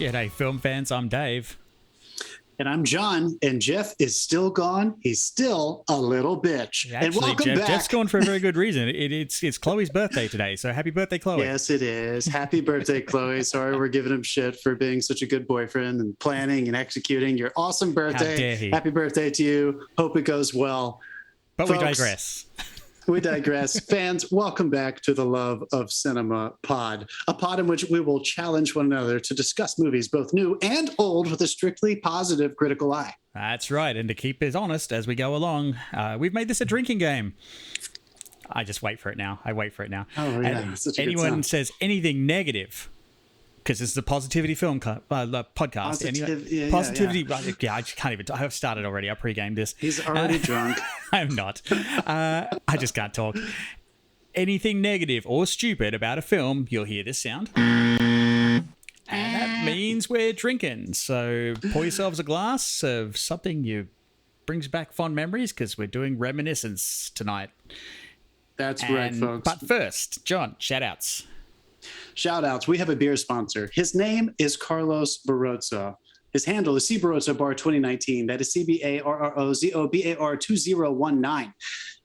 G'day, film fans. I'm Dave. And I'm John, and Jeff is still gone. He's still a little bitch. Actually, and welcome back. Jeff's gone for a very good reason. It's Chloe's birthday today, so happy birthday, Chloe. Yes, it is. Happy birthday, Chloe. Sorry we're giving him shit for being such a good boyfriend and planning and executing your awesome birthday. How dare he. Happy birthday to you. Hope it goes well. But Folks, we digress. We digress. Fans, welcome back to the Love of Cinema pod, a pod in which we will challenge one another to discuss movies, both new and old, with a strictly positive critical eye. That's right. And to keep it honest as we go along, we've made this a drinking game. I just wait for it now. I wait for it now. Oh, yeah. And Such a good anyone sound. says anything negative, because this is a positivity film podcast. Positivity. Yeah, I can't even. I have started already. I pre-gamed this. He's already drunk. I'm not. I just can't talk. Anything negative or stupid about a film, you'll hear this sound. And that means we're drinking. So pour yourselves a glass of something you brings back fond memories, because we're doing Reminiscence tonight. That's right, folks. But first, John, shout-outs. Shout outs. We have a beer sponsor. His name is Carlos Barroza. His handle is C Barroza Bar 2019. That is CBARROZOBAR 2019.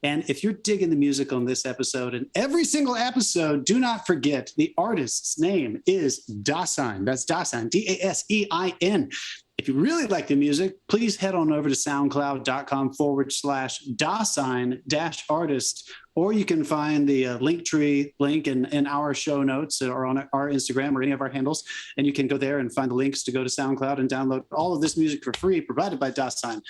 And if you're digging the music on this episode and every single episode, do not forget the artist's name is Dasein. That's Dasein, Dasein. If you really like the music, please head on over to soundcloud.com/Dasein-artist, or you can find the Linktree link in our show notes or on our Instagram or any of our handles. And you can go there and find the links to go to SoundCloud and download all of this music for free, provided by Dasein.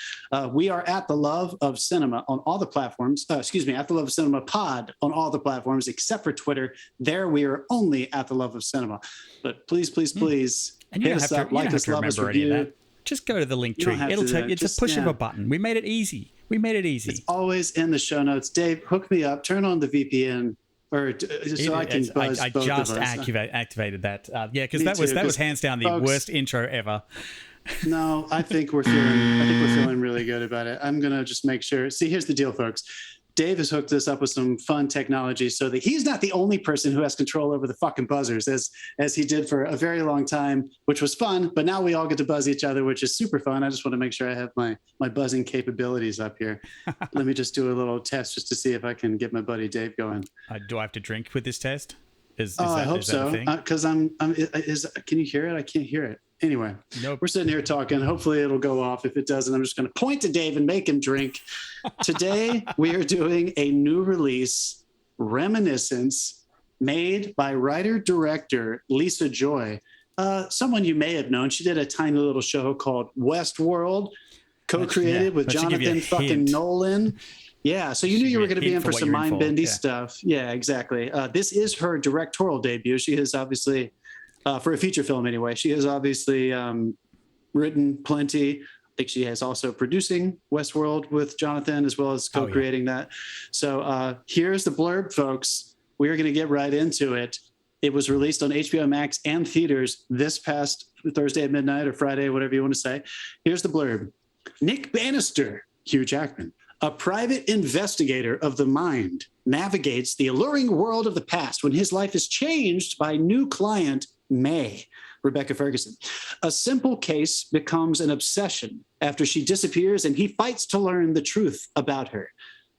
We are at The Love of Cinema on all the platforms. At The Love of Cinema pod on all the platforms, except for Twitter. There we are only at The Love of Cinema. But please, please, please, And you hit don't us have up, to, you like don't have us, to love us, remember any of review. that. Just go to the link You don't tree. have It'll to take do that. it's a Just, push of yeah. a button. We made it easy. It's always in the show notes. Dave, hook me up. Turn on the VPN, or so I can buzz I both just of us. activated that. Yeah, because Me that was too, 'cause hands down the folks- worst intro ever. No, I think we're feeling really good about it. I'm gonna just make sure. See, here's the deal, folks. Dave has hooked us up with some fun technology so that he's not the only person who has control over the fucking buzzers, as he did for a very long time, which was fun. But now we all get to buzz each other, which is super fun. I just want to make sure I have my buzzing capabilities up here. Let me just do a little test just to see if I can get my buddy Dave going. Do I have to drink with this test? I hope so. Because can you hear it? I can't hear it. Anyway, Nope. We're sitting here talking. Hopefully it'll go off. If it doesn't, I'm just going to point to Dave and make him drink. Today, we are doing a new release, Reminiscence, made by writer-director Lisa Joy. Someone you may have known. She did a tiny little show called Westworld, co-created with Jonathan fucking Nolan. Yeah, so you knew you were going to be in for some mind-bendy stuff. Yeah, exactly. This is her directorial debut. She has obviously... for a feature film anyway. She has obviously written plenty. I think she has also producing Westworld with Jonathan, as well as co-creating that. So here's the blurb, folks. We are going to get right into it. It was released on HBO Max and theaters this past Thursday at midnight or Friday, whatever you want to say. Here's the blurb. Nick Bannister, Hugh Jackman, a private investigator of the mind, navigates the alluring world of the past when his life is changed by new client May, Rebecca Ferguson. A simple case becomes an obsession after she disappears, and he fights to learn the truth about her.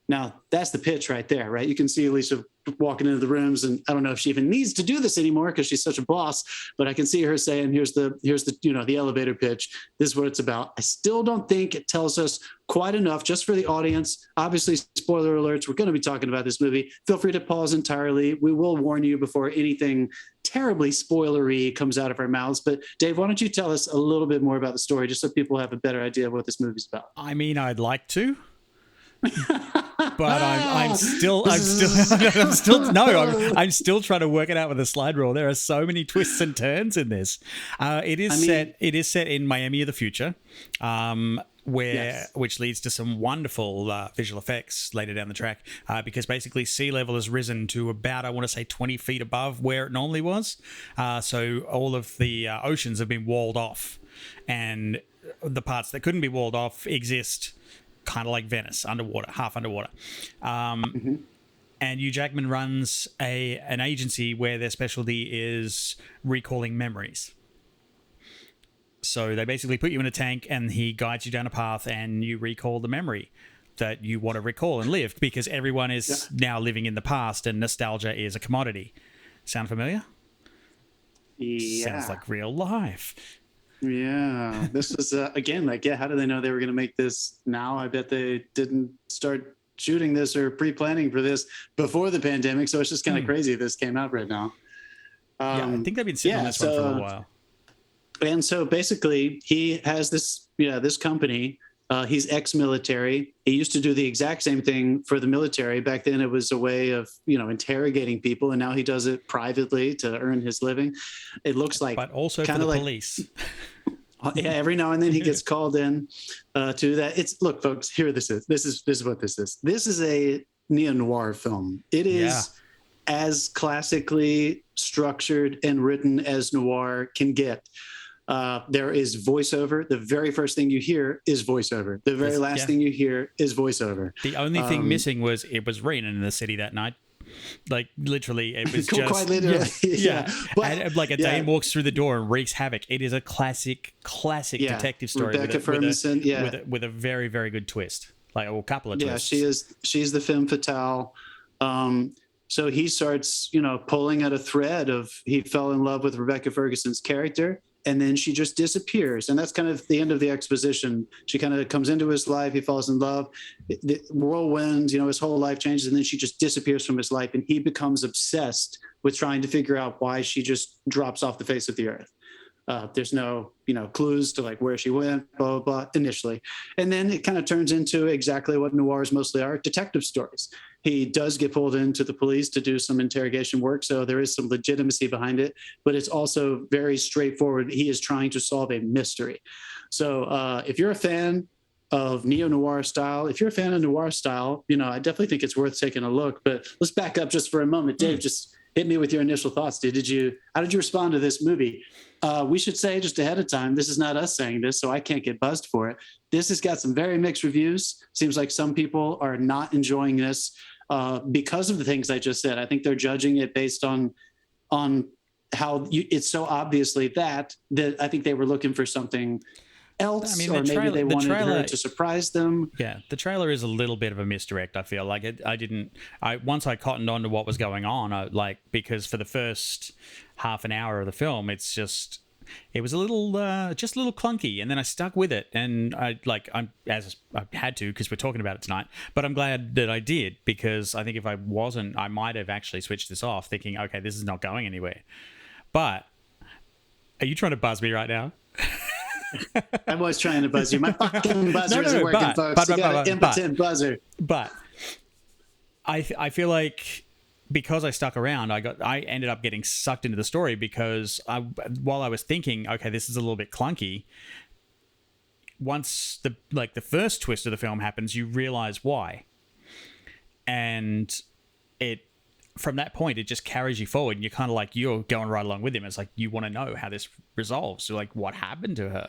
Now, that's the pitch right there, right? You can see Alicia walking into the rooms, and I don't know if she even needs to do this anymore because she's such a boss, but I can see her saying, here's the the elevator pitch. This is what it's about. I still don't think it tells us quite enough just for the audience. Obviously, spoiler alerts, we're going to be talking about this movie. Feel free to pause entirely. We will warn you before anything terribly spoilery comes out of our mouths. But Dave, why don't you tell us a little bit more about the story, just so people have a better idea of what this movie's about? I mean, I'd like to. But I'm still trying to work it out with a slide rule. There are so many twists and turns in this. It is set in Miami of the future, which leads to some wonderful visual effects later down the track, because basically sea level has risen to about, I want to say, 20 feet above where it normally was. So all of the oceans have been walled off, and the parts that couldn't be walled off exist kind of like Venice, underwater, half underwater. And Hugh Jackman runs an agency where their specialty is recalling memories. So they basically put you in a tank and he guides you down a path and you recall the memory that you want to recall and live, because everyone is now living in the past and nostalgia is a commodity. Sound familiar? Yeah. Sounds like real life. Yeah. This was, again, like, how do they know they were going to make this now? I bet they didn't start shooting this or pre-planning for this before the pandemic. So it's just kind of crazy this came out right now. Yeah, I think they've been sitting on this one for a little while. And so basically he has this company. He's ex-military. He used to do the exact same thing for the military. Back then it was a way of, interrogating people. And now he does it privately to earn his living. It looks like, but also for the police. Yeah, every now and then he gets called in to that. Look, folks, here this is. This is what this is. This is a neo-noir film. It is as classically structured and written as noir can get. There is voiceover. The very first thing you hear is voiceover. The very last thing you hear is voiceover. The only thing missing was it was raining in the city that night. Like literally, it was just quite literally. But, and, like a Dane walks through the door and wreaks havoc. It is a classic detective story. Rebecca Ferguson, with a very, very good twist, like a couple of twists. Yeah, she's the femme fatale. So he starts, pulling at a thread of he fell in love with Rebecca Ferguson's character. And then she just disappears. And that's kind of the end of the exposition. She kind of comes into his life. He falls in love. The whirlwind, his whole life changes. And then she just disappears from his life. And he becomes obsessed with trying to figure out why she just drops off the face of the earth. There's no, clues to like where she went, blah, blah, blah, initially. And then it kind of turns into exactly what noirs mostly are, detective stories. He does get pulled into the police to do some interrogation work. So there is some legitimacy behind it, but it's also very straightforward. He is trying to solve a mystery. So if you're a fan of neo-noir style, I definitely think it's worth taking a look. But let's back up just for a moment. Dave, just hit me with your initial thoughts, dude. How did you respond to this movie? We should say just ahead of time, this is not us saying this, so I can't get buzzed for it. This has got some very mixed reviews. Seems like some people are not enjoying this because of the things I just said. I think they're judging it based on how it's so obviously that I think they were looking for something else, or maybe they wanted her to surprise them. Yeah, the trailer is a little bit of a misdirect. I feel like once I cottoned on to what was going on, because for the first half an hour of the film, it was a little clunky, and then I stuck with it, and I had to because we're talking about it tonight. But I'm glad that I did, because I think if I wasn't, I might have actually switched this off, thinking, okay, this is not going anywhere. But are you trying to buzz me right now? I was trying to buzz you. My fucking buzzer isn't working, folks. You got an impotent buzzer. But I feel like because I stuck around, I ended up getting sucked into the story, because while I was thinking, okay, this is a little bit clunky, once the first twist of the film happens, you realize why, and from that point it just carries you forward, and you're kind of like you're going right along with him. It's like you want to know how this resolves. So like, what happened to her,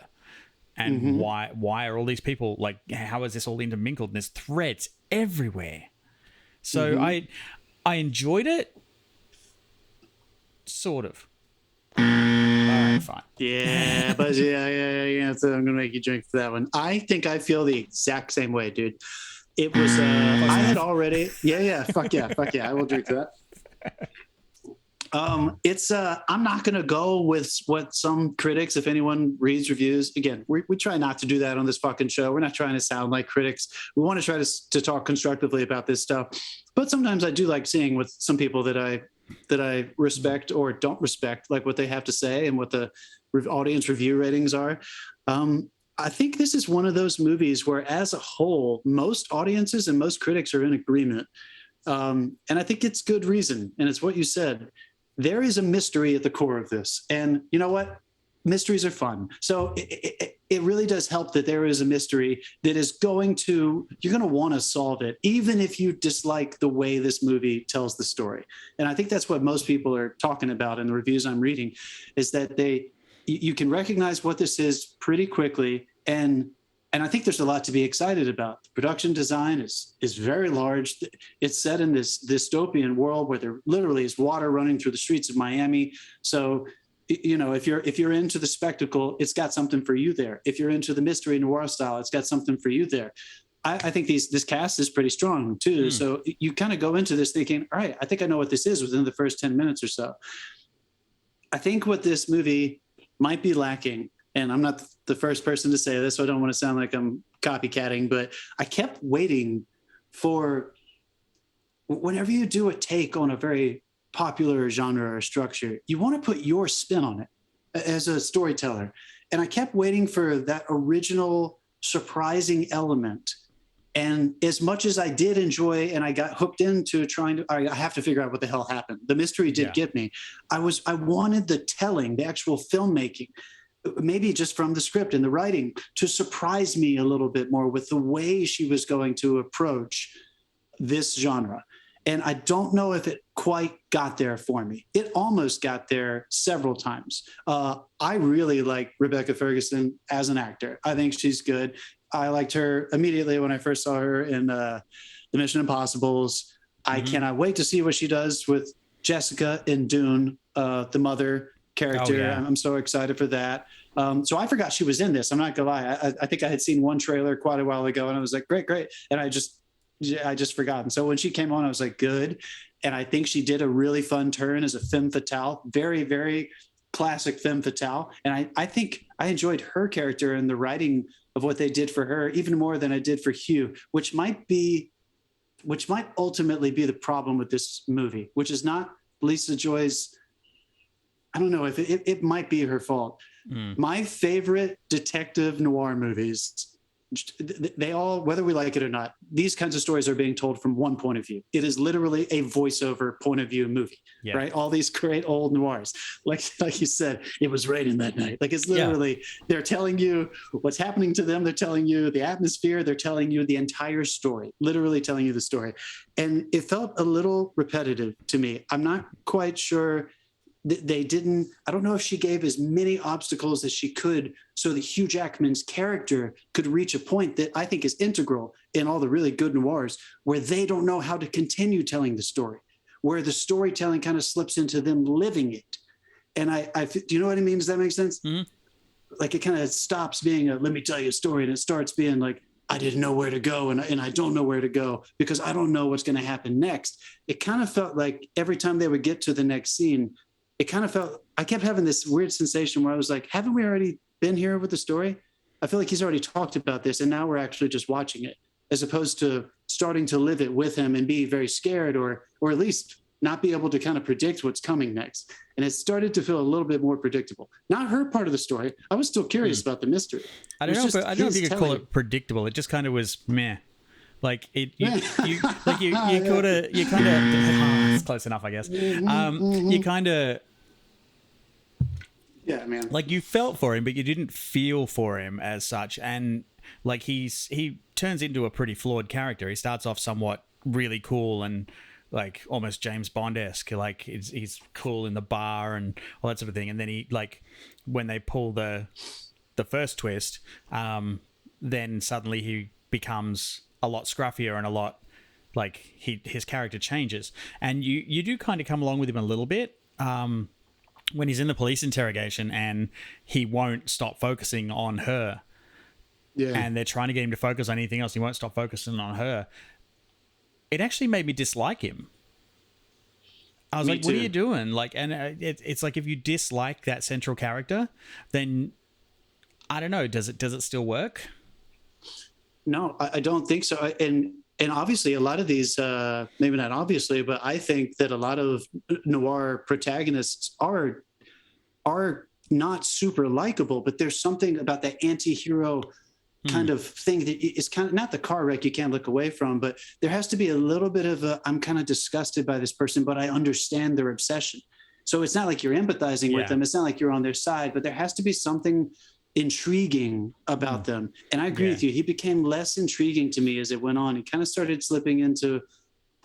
and why are all these people, like, how is this all intermingled? And there's threads everywhere. So I enjoyed it, sort of. All right, fine. Yeah, but yeah. So I'm gonna make you drink for that one. I think I feel the exact same way, dude. It was I had already fuck yeah, I will drink to that. It's I'm not gonna go with what some critics, if anyone reads reviews, again, we try not to do that on this fucking show. We're not trying to sound like critics. We want to try to talk constructively about this stuff. But sometimes I do like seeing what some people that I respect or don't respect, like what they have to say and what the audience review ratings are. I think this is one of those movies where, as a whole, most audiences and most critics are in agreement. And I think it's good reason. And it's what you said. There is a mystery at the core of this. And you know what? Mysteries are fun. So it really does help that there is a mystery that is you're going to want to solve it, even if you dislike the way this movie tells the story. And I think that's what most people are talking about in the reviews I'm reading, is that you can recognize what this is pretty quickly. And I think there's a lot to be excited about. The production design is very large. It's set in this dystopian world where there literally is water running through the streets of Miami. So you know, if you're into the spectacle, it's got something for you there. If you're into the mystery noir style, it's got something for you there. I think this cast is pretty strong too. So you kind of go into this thinking, all right, I think I know what this is within the first 10 minutes or so. I think what this movie might be lacking, and I'm not the first person to say this, so I don't want to sound like I'm copycatting, but I kept waiting for, whenever you do a take on a very popular genre or structure, you want to put your spin on it as a storyteller. And I kept waiting for that original surprising element. And as much as I did enjoy, and I got hooked into trying to, I have to figure out what the hell happened. The mystery did get me. I wanted the telling, the actual filmmaking, maybe just from the script and the writing, to surprise me a little bit more with the way she was going to approach this genre. And I don't know if it quite got there for me. It almost got there several times. I really like Rebecca Ferguson as an actor. I think she's good. I liked her immediately when I first saw her in the Mission Impossibles. I cannot wait to see what she does with Jessica in Dune, the mother character. Oh, yeah. I'm so excited for that. So I forgot she was in this. I'm not gonna lie. I think I had seen one trailer quite a while ago, and I was like, great. And I just forgot. And so when she came on, I was like, good. And I think she did a really fun turn as a femme fatale, very, very classic femme fatale. And I think I enjoyed her character and the writing of what they did for her even more than I did for Hugh, which might ultimately be the problem with this movie, which is not Lisa Joy's. I don't know if it might be her fault. My favorite detective noir movies, they all, whether we like it or not, these kinds of stories are being told from one point of view. It is literally a voiceover point of view movie, right? All these great old noirs, like you said, it was raining that night. Like it's literally, they're telling you what's happening to them. They're telling you the atmosphere. They're telling you the entire story, literally telling you the story. And it felt a little repetitive to me. I'm not quite sure. They didn't, I don't know if she gave as many obstacles as she could so that Hugh Jackman's character could reach a point that I think is integral in all the really good noirs, where they don't know how to continue telling the story, where the storytelling kind of slips into them living it. And do you know what I mean? Does that make sense? Mm-hmm. Like it kind of stops being a, let me tell you a story, and it starts being like, I didn't know where to go, and I don't know where to go because I don't know what's going to happen next. It kind of felt like every time they would get to the next scene, it kind of felt, I kept having this weird sensation where I was like, haven't we already been here with the story? I feel like he's already talked about this and now we're actually just watching it, as opposed to starting to live it with him and be very scared or at least not be able to kind of predict what's coming next. And it started to feel a little bit more predictable. Not her part of the story. I was still curious about the mystery. I don't know if you could call it predictable. It just kind of was meh. Like you kind of it's close enough, I guess. You kind of, yeah, man. Like you felt for him, but you didn't feel for him as such. And like he turns into a pretty flawed character. He starts off somewhat really cool and like almost James Bond-esque. Like he's cool in the bar and all that sort of thing. And then he, like, when they pull the first twist, then suddenly he becomes a lot scruffier and a lot, like, his character changes. And you do kind of come along with him a little bit when he's in the police interrogation and he won't stop focusing on her. Yeah. And they're trying to get him to focus on anything else. He won't stop focusing on her. It actually made me dislike him. I was like, what are you doing? Like, and it's like, if you dislike that central character, then I don't know. Does it still work? No, I don't think so. And obviously a lot of these, maybe not obviously, but I think that a lot of noir protagonists are not super likable, but there's something about that anti-hero kind of thing that is kind of not the car wreck you can't look away from, but there has to be a little bit of I'm kind of disgusted by this person, but I understand their obsession. So it's not like you're empathizing with them. It's not like you're on their side, but there has to be something intriguing about them. And I agree with you. He became less intriguing to me as it went on. He kind of started slipping into,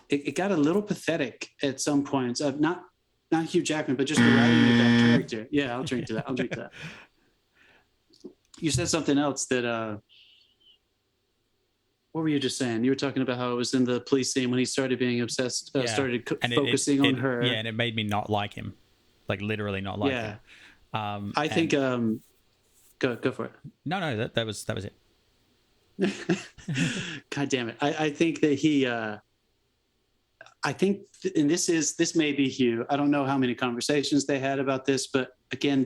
it got a little pathetic at some points of not Hugh Jackman, but just the writing of that character. Yeah, I'll drink to that. You said something else that, what were you just saying? You were talking about how it was in the police scene when he started being obsessed, started focusing on her. Yeah, and it made me not like him, like literally not like him. I think go for it. No, that was it. God damn it. I think that he I think, and this may be Hugh. I don't know how many conversations they had about this, but again,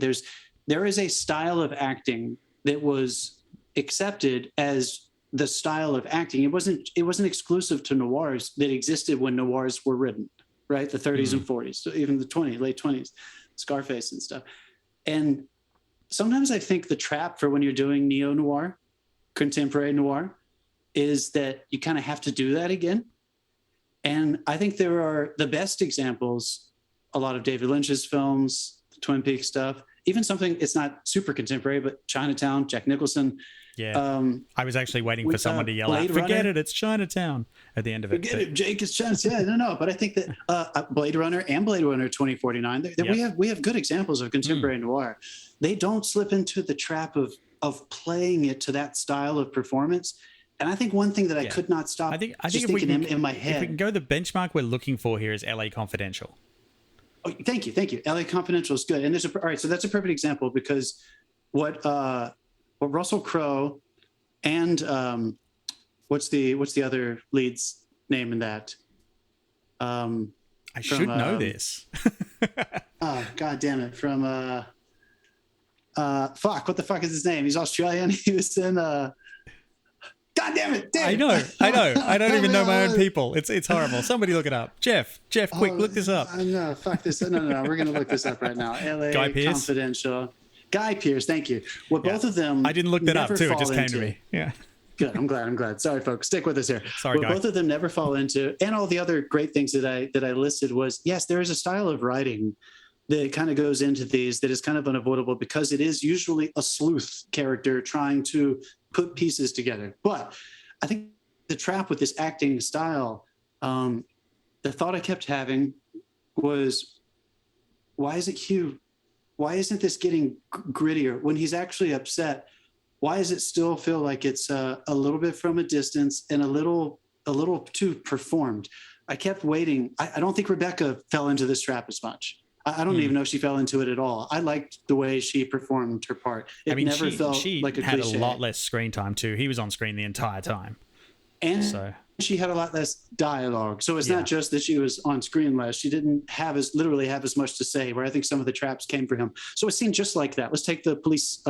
there is a style of acting that was accepted as the style of acting. It wasn't exclusive to noirs that existed when noirs were written, right? The 30s and 40s, so even the late 20s, Scarface and stuff. And sometimes I think the trap for when you're doing neo-noir, contemporary noir, is that you kind of have to do that again. And I think there are the best examples, a lot of David Lynch's films, the Twin Peaks stuff, even something, it's not super contemporary, but Chinatown, Jack Nicholson. Yeah. I was actually waiting for someone to yell out, forget it, it's Chinatown at the end of it. Forget it, Jake, it's Chinatown. Yeah, no. But I think that Blade Runner and Blade Runner 2049, we have good examples of contemporary noir. They don't slip into the trap of playing it to that style of performance. And I think one thing that I could not stop thinking in my head. If we can go, the benchmark we're looking for here is LA Confidential. Oh, thank you. LA Confidential is good. And all right, so that's a perfect example because what Russell Crowe and what's the other lead's name in that? I should know this. Oh, God damn it. From what the fuck is his name? He's Australian. He was in God damn it! I know. I don't even know my own people. It's horrible. Somebody look it up. Jeff, quick, look this up. No, fuck this. No. We're gonna look this up right now. LA Guy Pearce? Confidential. Guy Pearce. Thank you. Well, both of them. I didn't look that up too. It just came to me. Yeah. Good. I'm glad. Sorry, folks. Stick with us here. Sorry, Guy. Both of them never fall into, and all the other great things that I listed was, yes, there is a style of writing that kind of goes into these that is kind of unavoidable because it is usually a sleuth character trying to put pieces together. But I think the trap with this acting style, the thought I kept having was, why is it Hugh? Why isn't this getting grittier when he's actually upset? Why does it still feel like it's a little bit from a distance and a little too performed? I kept waiting. I don't think Rebecca fell into this trap as much. I don't even know if she fell into it at all. I liked the way she performed her part. It never felt like a cliche. She had a lot less screen time too. He was on screen the entire time. And she had a lot less dialogue. So it's not just that she was on screen less. She didn't literally have as much to say, where I think some of the traps came for him. So it seemed just like that. Let's take the police.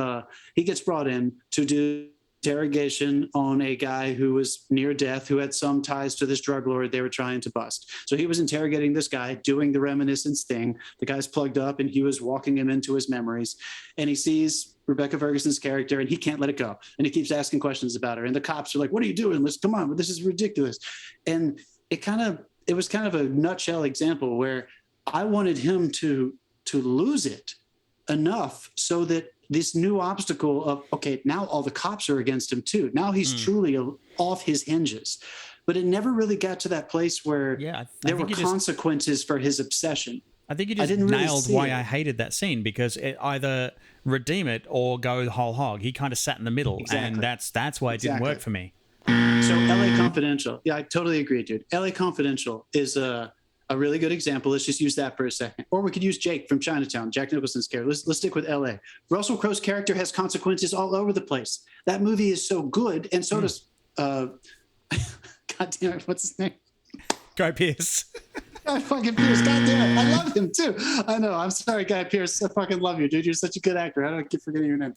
He gets brought in to do interrogation on a guy who was near death, who had some ties to this drug lord they were trying to bust. So he was interrogating this guy, doing the reminiscence thing. The guy's plugged up and he was walking him into his memories. And he sees Rebecca Ferguson's character and he can't let it go. And he keeps asking questions about her. And the cops are like, what are you doing? Come on, this is ridiculous. And it was kind of a nutshell example where I wanted him to lose it enough so that this new obstacle of, okay, now all the cops are against him too. Now he's truly off his hinges. But it never really got to that place where there were consequences for his obsession. I think you just nailed why I hated that scene, because it either redeem it or go the whole hog. He kind of sat in the middle, and that's why it didn't work for me. So LA Confidential. Yeah, I totally agree, dude. LA Confidential is a really good example. Let's just use that for a second. Or we could use Jake from Chinatown, Jack Nicholson's character. Let's stick with LA. Russell Crowe's character has consequences all over the place. That movie is so good, and so does God damn it, what's his name? Guy Pearce. Guy fucking Pearce. God damn it. I love him too. I know. I'm sorry, Guy Pearce. I fucking love you, dude. You're such a good actor. I don't keep forgetting your name.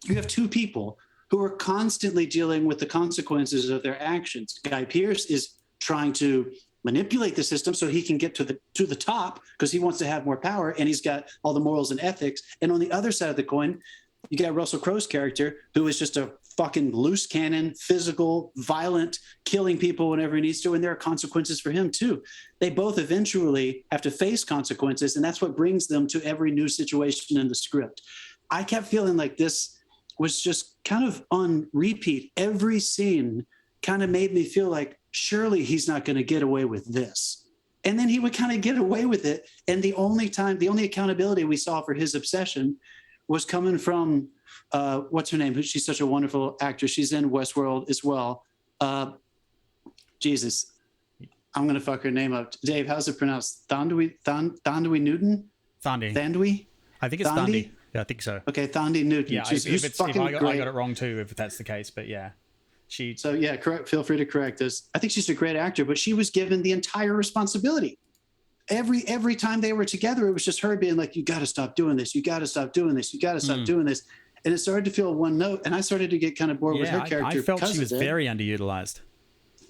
You have two people who are constantly dealing with the consequences of their actions. Guy Pearce is trying to manipulate the system so he can get to the top because he wants to have more power, and he's got all the morals and ethics. And on the other side of the coin, you got Russell Crowe's character, who is just a fucking loose cannon, physical, violent, killing people whenever he needs to, and there are consequences for him too. They both eventually have to face consequences, and that's what brings them to every new situation in the script. I kept feeling like this was just kind of on repeat. Every scene kind of made me feel like, surely he's not going to get away with this. And then he would kind of get away with it. And the only accountability we saw for his obsession was coming from, what's her name? She's such a wonderful actress. She's in Westworld as well. Jesus, I'm going to fuck her name up. Dave, how's it pronounced? Thandwi Newton? Thandwi. Thandwi? I think it's Thandi. Yeah, I think so. Okay, Thandi Newton. Yeah, if I got it wrong too, if that's the case, but yeah. So yeah, correct. Feel free to correct us. I think she's a great actor, but she was given the entire responsibility. Every time they were together, it was just her being like, "You got to stop doing this. You got to stop doing this. You got to stop doing this." And it started to feel one note, and I started to get kind of bored with her character. I felt she was very underutilized.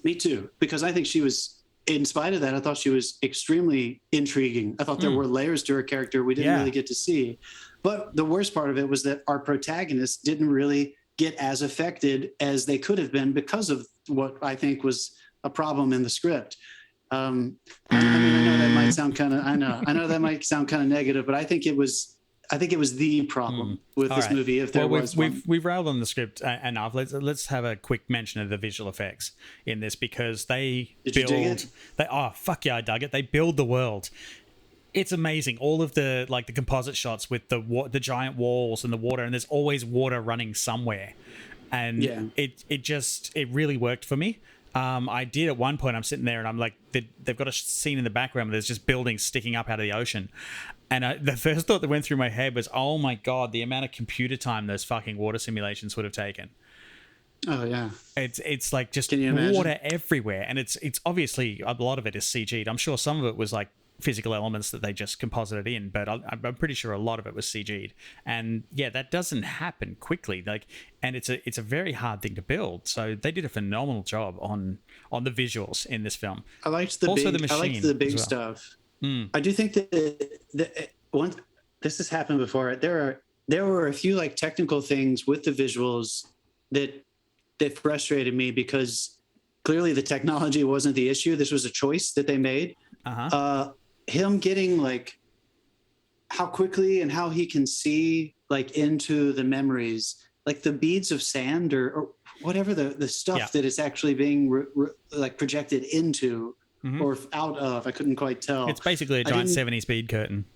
Me too, because I think she was. In spite of that, I thought she was extremely intriguing. I thought there were layers to her character we didn't really get to see. But the worst part of it was that our protagonists didn't really get as affected as they could have been because of what I think was a problem in the script. I mean, I know that might sound kind of, I know that might sound kind of negative, but I think it was the problem with this movie. If there was one. We've railed on the script enough. Let's have a quick mention of the visual effects in this, because they build. Fuck yeah, I dug it. They build the world. It's amazing. All of the the composite shots with the giant walls and the water, and there's always water running somewhere, and it really worked for me. I did at one point. I'm sitting there and I'm like, they've got a scene in the background where there's just buildings sticking up out of the ocean, and the first thought that went through my head was, oh my god, the amount of computer time those fucking water simulations would have taken. Oh yeah, it's like just water everywhere, and it's obviously a lot of it is CG'd. I'm sure some of it was like physical elements that they just composited in, but I'm pretty sure a lot of it was CG'd. And yeah, that doesn't happen quickly. And it's a very hard thing to build. So they did a phenomenal job on the visuals in this film. I liked the big stuff. I do think that this has happened before. There were a few like technical things with the visuals that frustrated me, because clearly the technology wasn't the issue. This was a choice that they made. Him getting like how quickly and how he can see like into the memories, like the beads of sand or whatever the stuff that is actually being like projected into or out of. I couldn't quite tell. It's basically a giant 70s bead curtain.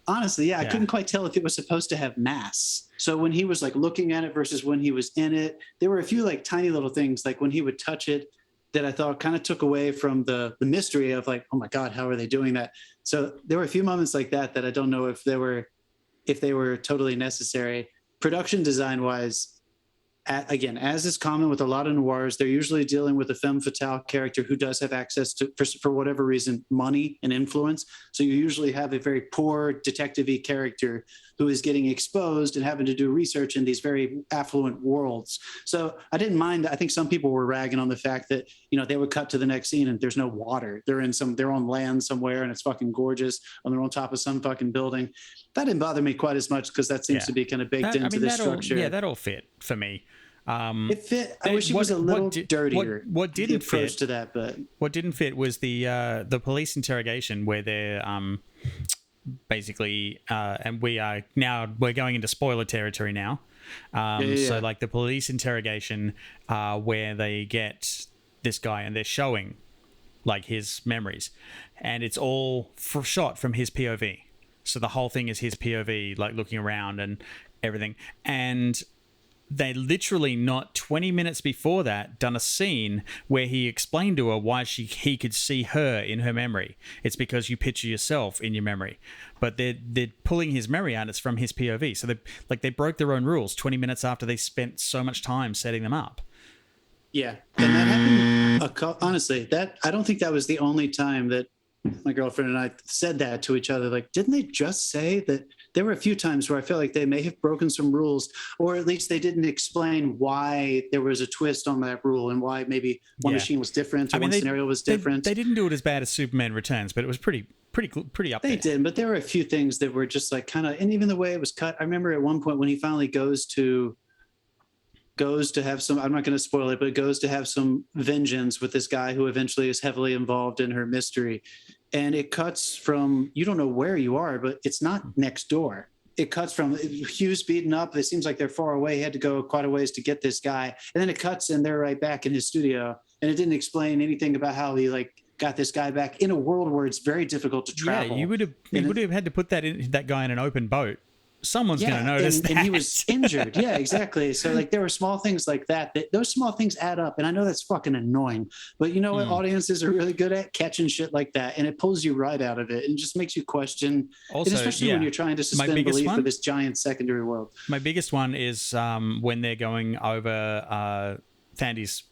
Honestly, I couldn't quite tell if it was supposed to have mass. So when he was like looking at it versus when he was in it, there were a few like tiny little things, like when he would touch it, that I thought kind of took away from the mystery of like, oh my God, how are they doing that? So there were a few moments like that I don't know if they were totally necessary. Production design wise, again, as is common with a lot of noirs, they're usually dealing with a femme fatale character who does have access to, for whatever reason, money and influence. So you usually have a very poor detective-y character who is getting exposed and having to do research in these very affluent worlds. So I didn't mind. I think some people were ragging on the fact that, they would cut to the next scene and there's no water. They're on land somewhere and it's fucking gorgeous, and they're on top of some fucking building. That didn't bother me quite as much, because that seems to be kind of baked into the structure. That all fit for me. It fit. I wish it was a little dirtier. What didn't fit to that, but what didn't fit was the police interrogation where they're basically and we're going into spoiler territory now. So like the police interrogation where they get this guy and they're showing like his memories, and it's all shot from his POV. So the whole thing is his POV, like looking around and everything. And they literally not 20 minutes before that done a scene where he explained to her why he could see her in her memory. It's because you picture yourself in your memory. But they're pulling his memory out. It's from his POV. So they broke their own rules 20 minutes after they spent so much time setting them up. Yeah. And that happened, honestly, I don't think that was the only time that my girlfriend and I said that to each other. Like, didn't they just say that? There were a few times where I felt like they may have broken some rules, or at least they didn't explain why there was a twist on that rule and why maybe one machine was different or one scenario was different. They didn't do it as bad as Superman Returns, but it was pretty up there. They did, but there were a few things that were just like kind of, and even the way it was cut. I remember at one point when he finally goes to have some, I'm not going to spoil it, but goes to have some vengeance with this guy who eventually is heavily involved in her mystery. And it cuts from, you don't know where you are, but it's not next door. It cuts from Hugh's beaten up. It seems like they're far away. He had to go quite a ways to get this guy. And then it cuts and they're right back in his studio. And it didn't explain anything about how he got this guy back in a world where it's very difficult to travel. Yeah, you would have had to put that guy in an open boat someone's going to notice that. And he was injured. Yeah, exactly. So like there were small things like that those small things add up. And I know that's fucking annoying, but you know what audiences are really good at? Catching shit like that. And it pulls you right out of it and just makes you question. Also, and especially when you're trying to suspend belief for this giant secondary world. My biggest one is when they're going over Thandi's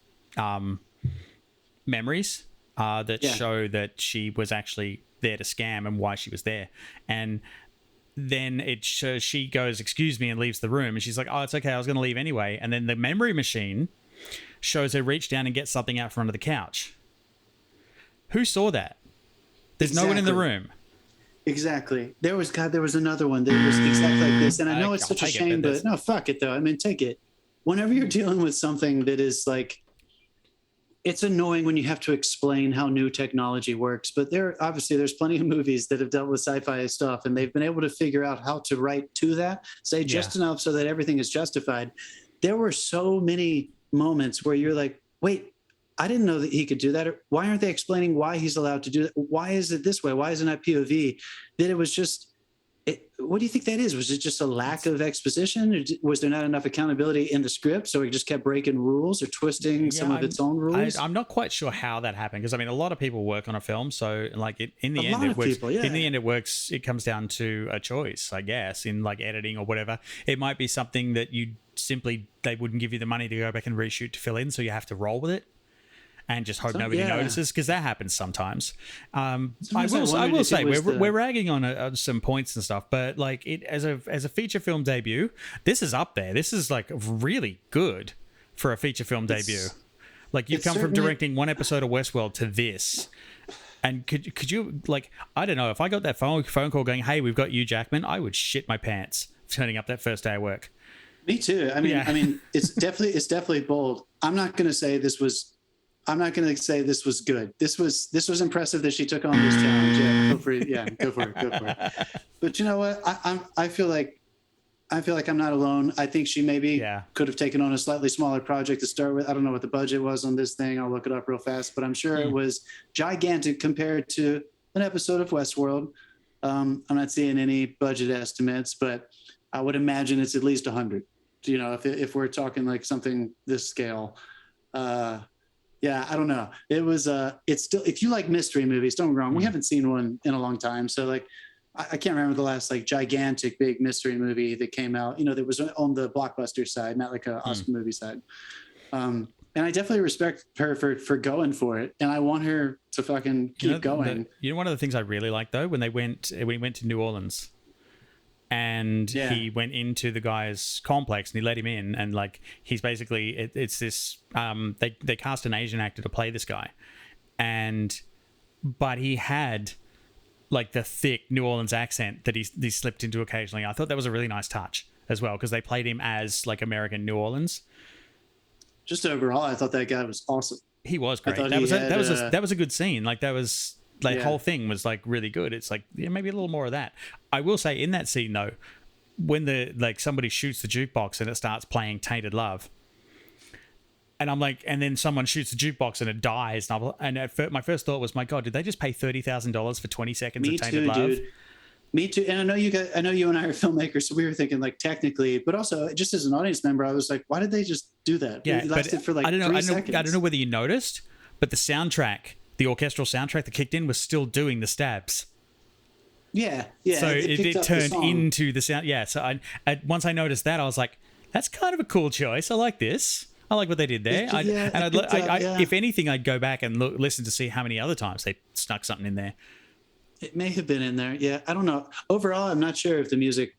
memories that show that she was actually there to scam and why she was there. And then she goes, excuse me, and leaves the room. And she's like, oh, it's okay, I was going to leave anyway. And then the memory machine shows her reach down and get something out from under the couch. Who saw that? There's no one in the room. Exactly. There was another one that was exactly like this. And I know it's such a shame, but no, fuck it though. I mean, take it. Whenever you're dealing with something that is like, it's annoying when you have to explain how new technology works, but there's plenty of movies that have dealt with sci-fi stuff and they've been able to figure out how to write to that, say just enough so that everything is justified. There were so many moments where you're like, wait, I didn't know that he could do that. Why aren't they explaining why he's allowed to do that? Why is it this way? Why isn't that POV? That it was just, what do you think that is? Was it just a lack of exposition? Or was there not enough accountability in the script? So it just kept breaking rules or twisting some of its own rules? I'm not quite sure how that happened. Because I mean, a lot of people work on a film. So like in the end, it works. It comes down to a choice, I guess, in like editing or whatever. It might be something that they wouldn't give you the money to go back and reshoot to fill in. So you have to roll with it. And just hope nobody notices, because that happens sometimes. I will say we're ragging on some points and stuff, but like it as a feature film debut, this is up there. This is like really good for a feature film debut. Like you've come from directing one episode of Westworld to this, and could you like, I don't know, if I got that phone call going, hey, we've got Hugh Jackman, I would shit my pants turning up that first day of work. Me too. I mean, it's definitely bold. I'm not going to say this was good. This was impressive that she took on this challenge. Go for it. But you know what? I feel like I'm not alone. I think she maybe could have taken on a slightly smaller project to start with. I don't know what the budget was on this thing. I'll look it up real fast, but I'm sure it was gigantic compared to an episode of Westworld. I'm not seeing any budget estimates, but I would imagine it's at least 100. You know, if we're talking like something this scale. Yeah, I don't know. It was it's still, if you like mystery movies, don't get me wrong, we haven't seen one in a long time. So like I can't remember the last like gigantic big mystery movie that came out, you know, that was on the blockbuster side, not like a Oscar movie side. And I definitely respect her for going for it. And I want her to fucking keep going. One of the things I really like though, when we went to New Orleans, and he went into the guy's complex and he let him in, and like he's basically it's this they cast an Asian actor to play this guy, but he had like the thick New Orleans accent that he slipped into occasionally. I thought that was a really nice touch as well, because they played him as like American New Orleans. Just overall, I thought that guy was awesome. He was great. That was a good scene. Like that was. The whole thing was like really good. It's like maybe a little more of that. I will say in that scene though, when somebody shoots the jukebox and it starts playing Tainted Love, and I'm like, and then someone shoots the jukebox and it dies, my first thought was, my God, did they just pay $30,000 for 20 seconds of Tainted Love? Dude. Me too. And I know you and I are filmmakers, so we were thinking like technically, but also just as an audience member, I was like, why did they just do that? Yeah, it lasted for like 3 seconds. I don't know whether you noticed, but the soundtrack. The orchestral soundtrack that kicked in was still doing the stabs. Yeah. So it turned into the sound. Yeah. So once I noticed that, I was like, that's kind of a cool choice. I like this. I like what they did there. If anything, I'd go back and listen to see how many other times they snuck something in there. It may have been in there. Yeah. I don't know. Overall, I'm not sure if the music,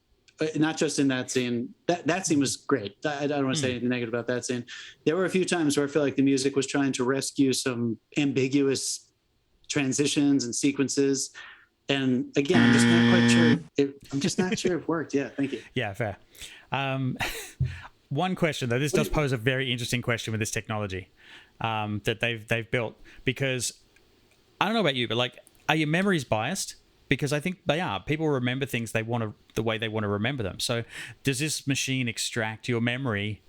not just in that scene, that scene was great. I don't want to say anything negative about that scene. There were a few times where I feel like the music was trying to rescue some ambiguous transitions and sequences. And again, I'm just not sure it worked. Yeah, thank you. Yeah, fair. One question though, this does pose a very interesting question with this technology that they've built, because I don't know about you, but like, are your memories biased? Because I think they are. People remember things the way they want to remember them. So does this machine extract your memory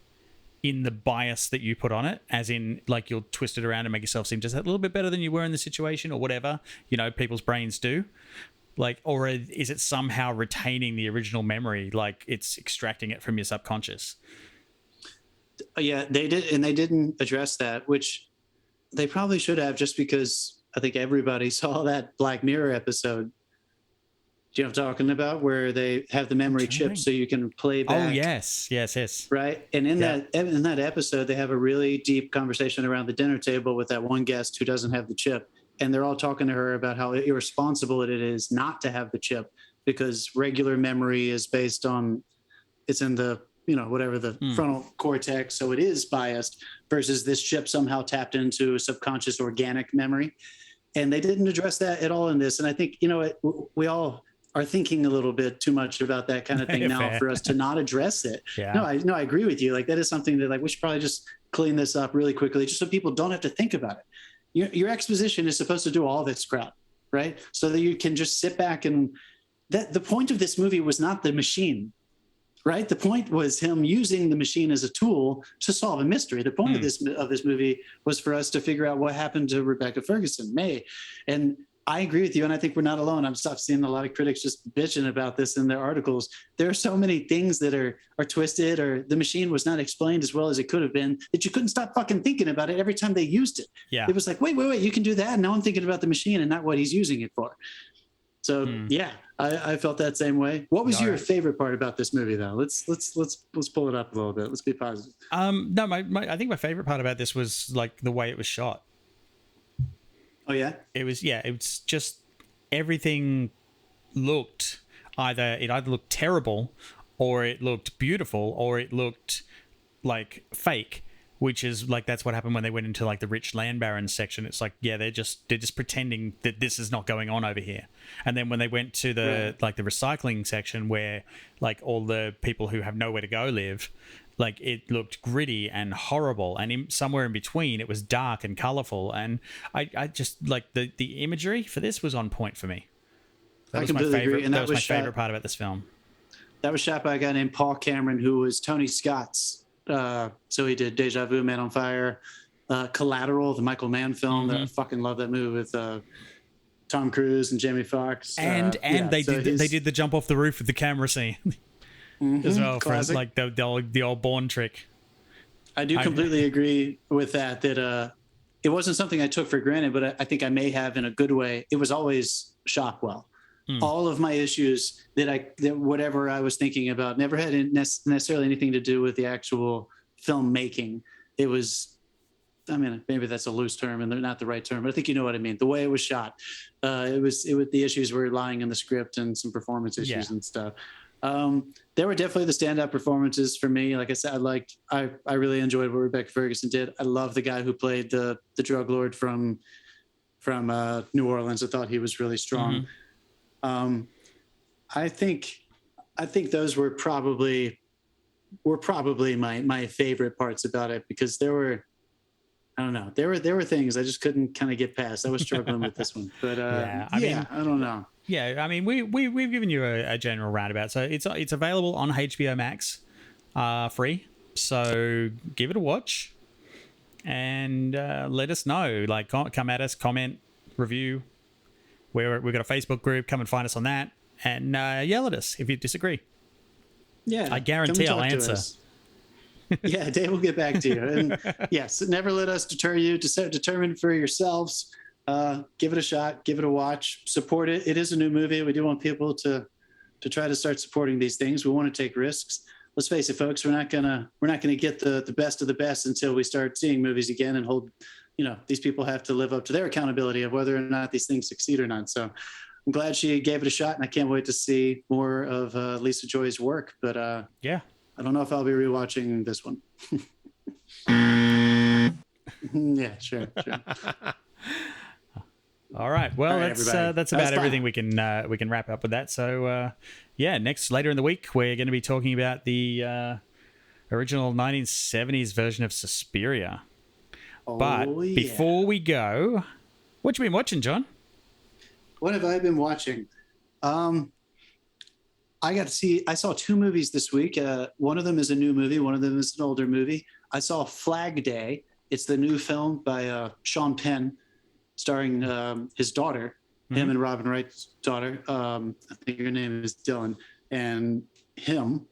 in the bias that you put on it? As in, like, you'll twist it around and make yourself seem just a little bit better than you were in the situation or whatever, you know, people's brains do. Like, or is it somehow retaining the original memory, like it's extracting it from your subconscious? Yeah, they did, and they didn't address that, which they probably should have, just because I think everybody saw that Black Mirror episode. Do you know what I'm talking about? Where they have the I'm memory trying to chip think. so you can play Oh back, yes. right? And Yeah. in that episode, they have a really deep conversation around the dinner table with that one guest who doesn't have the chip, and they're all talking to her about how irresponsible it is not to have the chip, because regular memory is based on, it's in the, whatever, the frontal cortex, so it is biased, versus this chip somehow tapped into subconscious organic memory. And they didn't address that at all in this. And I think, we all are thinking a little bit too much about that kind of thing now Fair. for us to not address it. Yeah. I agree with you. Like, that is something that, like, we should probably just clean this up really quickly, just so people don't have to think about it. Your exposition is supposed to do all this crap, right? So that you can just sit back, and that the point of this movie was not the machine, right? The point was him using the machine as a tool to solve a mystery. The point of this movie was for us to figure out what happened to Rebecca Ferguson, May. And I agree with you, and I think we're not alone. I've stopped seeing a lot of critics just bitching about this in their articles. There are so many things that are twisted, or the machine was not explained as well as it could have been, that you couldn't stop fucking thinking about it every time they used it. Yeah. It was like, wait, you can do that. And now I'm thinking about the machine and not what he's using it for. So yeah, I felt that same way. What was your favorite part about this movie, though? Let's pull it up a little bit. Let's be positive. No, I think my favorite part about this was like the way it was shot. Oh yeah, it's just everything looked it either looked terrible, or it looked beautiful, or it looked like fake. Which is like, that's what happened when they went into like the rich land barons section. It's like, yeah, they're just pretending that this is not going on over here. And then when they went to the like the recycling section, where like all the people who have nowhere to go live, like it looked gritty and horrible. And somewhere in between, it was dark and colorful. And I just like the imagery for this was on point for me. That was my favorite. That was my favorite part about this film. That was shot by a guy named Paul Cameron, who was Tony Scott's. So he did Deja Vu, Man on Fire, Collateral, the Michael Mann film. That I fucking love that movie with Tom Cruise and Jamie Foxx. And they did the jump off the roof with the camera scene as well, for like the old Bourne trick. I do completely agree with that. That it wasn't something I took for granted, but I think I may have in a good way. It was always shot well. All of my issues that whatever I was thinking about never had necessarily anything to do with the actual filmmaking. It was, I mean, maybe that's a loose term and they're not the right term, but I think you know what I mean. The way it was shot, the issues were lying in the script and some performance issues and stuff. There were definitely the standout performances for me. Like I said, I really enjoyed what Rebecca Ferguson did. I love the guy who played the drug lord from New Orleans. I thought he was really strong. I think those were probably my favorite parts about it, because there were things I just couldn't kind of get past. I was struggling with this one, but I don't know. Yeah, I mean, we've given you a general roundabout, so it's available on HBO Max, free. So give it a watch, and let us know. Like, come at us, comment, review. We've got a Facebook group. Come and find us on that, and yell at us if you disagree. Yeah, I guarantee I'll answer. Yeah, Dave will get back to you. And yes, never let us deter you. Determine for yourselves. Give it a shot. Give it a watch. Support it. It is a new movie. We do want people to try to start supporting these things. We want to take risks. Let's face it, folks. We're not gonna get the best of the best until we start seeing movies again and hold. These people have to live up to their accountability of whether or not these things succeed or not. So I'm glad she gave it a shot, and I can't wait to see more of Lisa Joy's work. But yeah, I don't know if I'll be rewatching this one. Yeah, sure. All right. Well, that's about everything we can wrap up with that. So later in the week, we're going to be talking about the original 1970s version of Suspiria. But before we go, what you been watching, John? What have I been watching? I saw two movies this week. One of them is a new movie. One of them is an older movie. I saw Flag Day. It's the new film by Sean Penn, starring his daughter, him and Robin Wright's daughter. I think her name is Dylan, and him.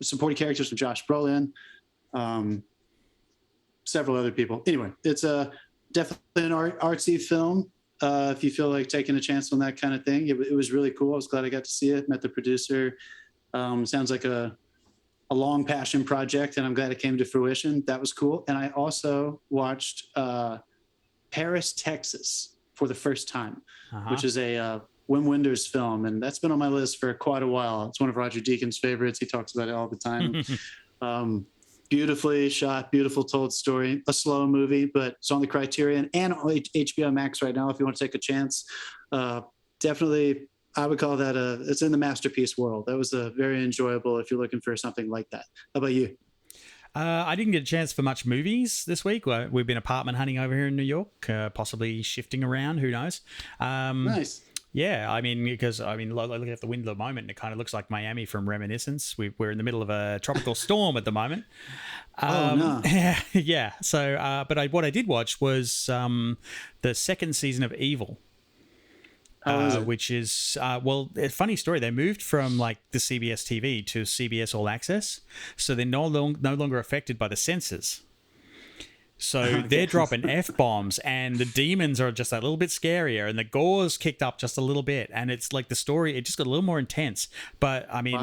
Supporting characters from Josh Brolin, several other people. Anyway, it's definitely an artsy film. If you feel like taking a chance on that kind of thing, it was really cool. I was glad I got to see it. Met the producer. Sounds like a long passion project, and I'm glad it came to fruition. That was cool. And I also watched Paris, Texas for the first time, which is a Wim Wenders film, and that's been on my list for quite a while. It's one of Roger Deakins' favorites. He talks about it all the time. Beautifully shot, beautiful told story, a slow movie, but it's on the Criterion and on HBO Max right now if you want to take a chance. Definitely, I would call that it's in the masterpiece world. That was very enjoyable if you're looking for something like that. How about you? I didn't get a chance for much movies this week. We've been apartment hunting over here in New York, possibly shifting around. Who knows? Nice. Yeah, I mean, because looking at the window at the moment, it kind of looks like Miami from Reminiscence. We're in the middle of a tropical storm at the moment. No. Yeah. So, but what I did watch was the second season of Evil. Which is a funny story. They moved from like the CBS TV to CBS All Access, so they're no longer affected by the censors. So they're dropping F-bombs, and the demons are just a little bit scarier, and the gore's kicked up just a little bit, and it's like the story, it just got a little more intense. But I mean,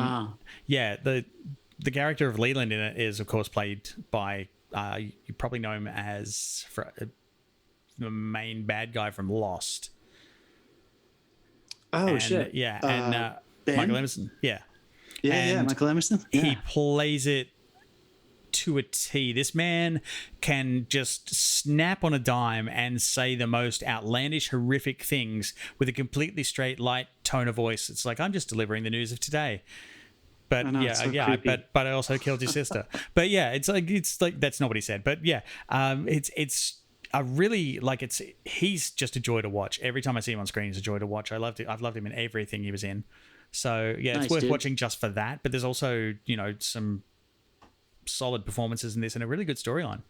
yeah, the character of Leland in it is, of course, played by you probably know him as the main bad guy from Lost. Shit. Yeah, and Michael Emerson. Yeah. Yeah, Michael Emerson. Yeah. He plays it to a T. This man can just snap on a dime and say the most outlandish, horrific things with a completely straight, light tone of voice. It's like, I'm just delivering the news of today. But but I also killed your sister. But yeah, it's like that's not what he said. But yeah, it's I really like he's just a joy to watch. Every time I see him on screen, he's a joy to watch. I've loved him in everything he was in. So yeah, it's worth watching just for that. But there's also, some solid performances in this and a really good storyline.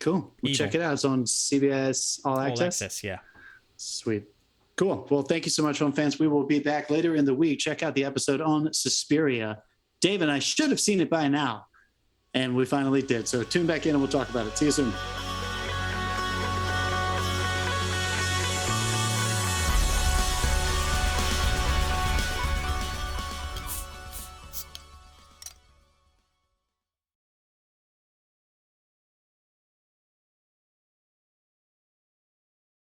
Cool. Well, check it out. It's on CBS All Access. All Access, yeah. Sweet. Cool. Well, thank you so much, film fans. We will be back later in the week. Check out the episode on Suspiria. Dave and I should have seen it by now, and we finally did. So tune back in and we'll talk about it. See you soon.